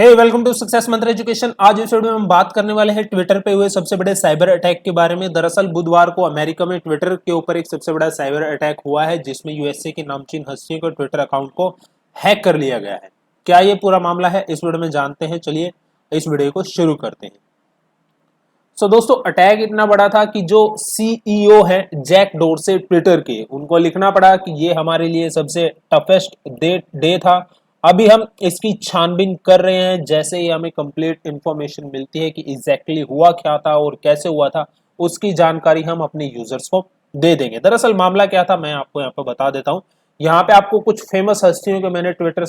Hey welcome to success मंत्र education. आज इस वीडियो में हम बात करने वाले हैं ट्विटर पे हुए सबसे बड़े साइबर अटैक के बारे में। दरअसल बुधवार को अमेरिका में ट्विटर के ऊपर एक सबसे बड़ा साइबर अटैक हुआ है, जिसमें यूएसए की नामचीन हस्तियों के ट्विटर अकाउंट को हैक कर लिया गया है। क्या ये पूरा मामला है, इस वीडियो में जानते हैं। चलिए इस वीडियो को शुरू करते हैं। दोस्तों, अटैक इतना बड़ा था कि जो सीईओ है जैक डोरसे ट्विटर के, उनको लिखना पड़ा कि ये हमारे लिए सबसे टफेस्ट डे था। अभी हम इसकी छानबीन कर रहे हैं। जैसे ही हमें कंप्लीट इंफॉर्मेशन मिलती है कि एग्जैक्टली हुआ क्या था और कैसे हुआ था, उसकी जानकारी हम अपने यूजर्स को दे देंगे। दरअसल मामला क्या था, मैं आपको यहाँ पे बता देता हूँ। यहाँ पे आपको कुछ फेमस हस्तियों के मैंने ट्विटर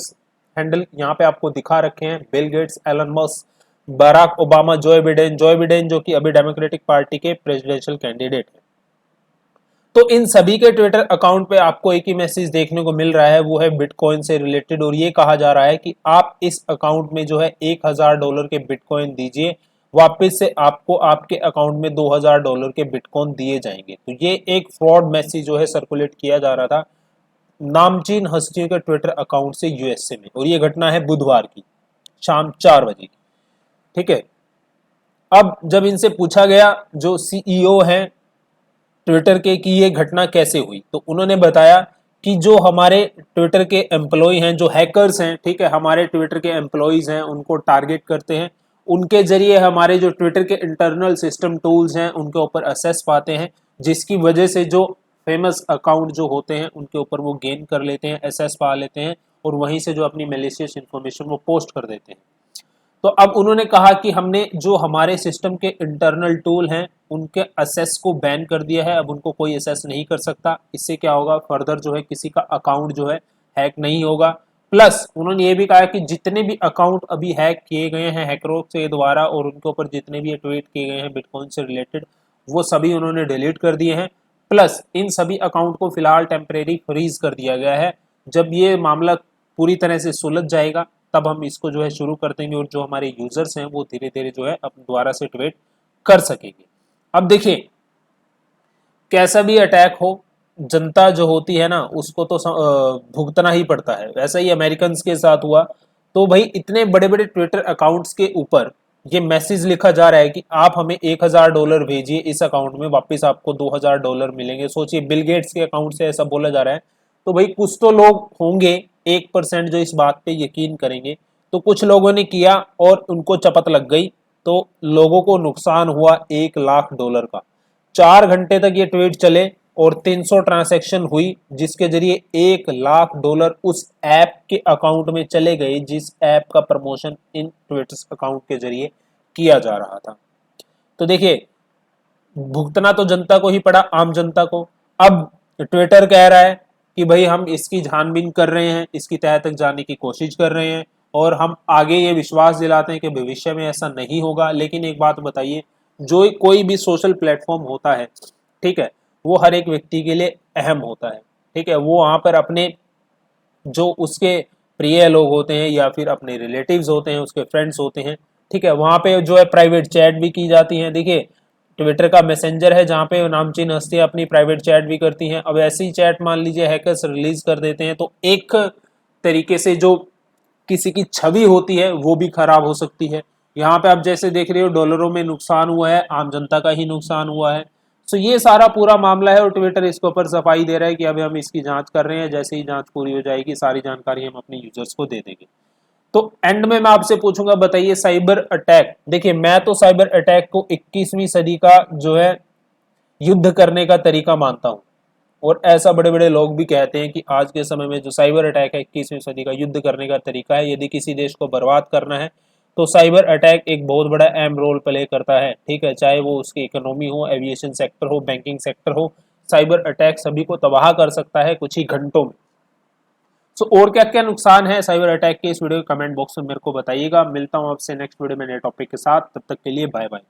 हैंडल यहाँ पे आपको दिखा रखे हैं। Bill Gates, Elon Musk, Barack Obama, Joe Biden जो कि अभी डेमोक्रेटिक पार्टी के प्रेसिडेंशियल कैंडिडेट है। तो इन सभी के ट्विटर अकाउंट पे आपको एक ही मैसेज देखने को मिल रहा है, वो है बिटकॉइन से रिलेटेड। और ये कहा जा रहा है कि आप इस अकाउंट में जो है $1000 के बिटकॉइन दीजिए, वापस से आपको आपके अकाउंट में $2000 के बिटकॉइन दिए जाएंगे। तो ये एक फ्रॉड मैसेज जो है सर्कुलेट किया जा रहा था नामचीन हस्तियों के ट्विटर अकाउंट से यूएसए में। और ये घटना है बुधवार की शाम 4 बजे की। ठीक है, अब जब इनसे पूछा गया जो सीईओ हैं ट्विटर के कि ये घटना कैसे हुई, तो उन्होंने बताया कि जो हमारे ट्विटर के एम्प्लॉय हैं, जो हैकर्स हैं, ठीक है, हमारे ट्विटर के एम्प्लॉयज हैं, उनको टारगेट करते हैं। उनके जरिए हमारे जो ट्विटर के इंटरनल सिस्टम टूल्स हैं उनके ऊपर असेस पाते हैं, जिसकी वजह से जो फेमस अकाउंट जो होते हैं उनके ऊपर वो गेन कर लेते हैं, एसेस पा लेते हैं, और वहीं से जो अपनी मैलिशियस इंफॉर्मेशन वो पोस्ट कर देते हैं। तो अब उन्होंने कहा कि हमने जो हमारे सिस्टम के इंटरनल टूल हैं उनके असेस को बैन कर दिया है। अब उनको कोई असेस नहीं कर सकता। इससे क्या होगा, फर्दर जो है किसी का अकाउंट जो है हैक नहीं होगा। प्लस उन्होंने ये भी कहा कि जितने भी अकाउंट अभी हैक किए गए हैं हैकरों के द्वारा और उनके ऊपर जितने भी ट्वीट किए गए हैं बिटकॉइन से रिलेटेड, वो सभी उन्होंने डिलीट कर दिए हैं। प्लस इन सभी अकाउंट को फिलहाल टेम्परेरी फ्रीज कर दिया गया है। जब ये मामला पूरी तरह से सुलझ जाएगा तब हम इसको जो है शुरू कर देंगे, और जो हमारे यूजर्स हैं वो धीरे धीरे जो है अपने द्वारा से ट्वीट कर सकेंगे। अब देखिए, कैसा भी अटैक हो, जनता जो होती है ना उसको तो भुगतना ही पड़ता है। वैसा ही अमेरिकन के साथ हुआ। तो भाई इतने बड़े बड़े ट्विटर अकाउंट्स के ऊपर ये मैसेज लिखा जा रहा है कि आप हमें $1000 भेजिए, इस अकाउंट में वापस आपको $2000 मिलेंगे। सोचिए, बिल गेट्स के अकाउंट से ऐसा बोला जा रहा है। तो भाई कुछ तो लोग होंगे 1% जो इस बात पे यकीन करेंगे। तो कुछ लोगों ने किया और उनको चपत लग गई, तो लोगों को नुकसान हुआ $1,00,000 का। 4 घंटे तक ये ट्वीट चले और 300 ट्रांसैक्शन हुई, जिसके जरिए $1,00,000 उस ऐप के अकाउंट में चले गए जिस ऐप का प्रमोशन इन ट्विटर्स अकाउंट के जरिए किया जा रहा था। तो देखिए, भुगतना तो जनता को ही पड़ा, आम जनता को। अब ट्विटर कह रहा है कि भाई हम इसकी छानबीन कर रहे हैं, इसकी तह तक जाने की कोशिश कर रहे हैं, और हम आगे ये विश्वास दिलाते हैं कि भविष्य में ऐसा नहीं होगा। लेकिन एक बात बताइए, जो कोई भी सोशल प्लेटफॉर्म होता है, ठीक है, वो हर एक व्यक्ति के लिए अहम होता है। ठीक है, वो वहाँ पर अपने जो उसके प्रिय लोग होते हैं या फिर अपने रिलेटिव्स होते हैं, उसके फ्रेंड्स होते हैं, ठीक है, वहाँ पे जो है प्राइवेट चैट भी की जाती है। देखिए, ट्विटर का मैसेंजर है जहाँ पे नामचीन हस्तियां अपनी प्राइवेट चैट भी करती हैं। अब ऐसी चैट मान लीजिए हैकर्स रिलीज कर देते हैं, तो एक तरीके से जो किसी की छवि होती है वो भी खराब हो सकती है। यहाँ पे आप जैसे देख रहे हो डॉलरों में नुकसान हुआ है, आम जनता का ही नुकसान हुआ है। सो ये सारा पूरा मामला है और ट्विटर इसके ऊपर सफाई दे रहा है कि अभी हम इसकी जांच कर रहे हैं, जैसे ही जांच पूरी हो जाएगी सारी जानकारी हम अपने यूजर्स को दे देंगे। तो एंड में मैं आपसे पूछूंगा, बताइए साइबर अटैक, देखिए मैं तो साइबर अटैक को 21वीं सदी का जो है युद्ध करने का तरीका मानता हूं। और ऐसा बड़े बड़े लोग भी कहते हैं कि आज के समय में जो साइबर अटैक है 21वीं सदी का युद्ध करने का तरीका है। यदि किसी देश को बर्बाद करना है तो साइबर अटैक एक बहुत बड़ा अहम रोल प्ले करता है। ठीक है, चाहे वो उसकी इकोनॉमी हो, एविएशन सेक्टर हो, बैंकिंग सेक्टर हो, साइबर अटैक सभी को तबाह कर सकता है कुछ ही घंटों में। और क्या क्या नुकसान है साइबर अटैक के, इस वीडियो के कमेंट बॉक्स में मेरे को बताइएगा। मिलता हूं आपसे नेक्स्ट वीडियो में नए टॉपिक के साथ, तब तक के लिए बाय बाय।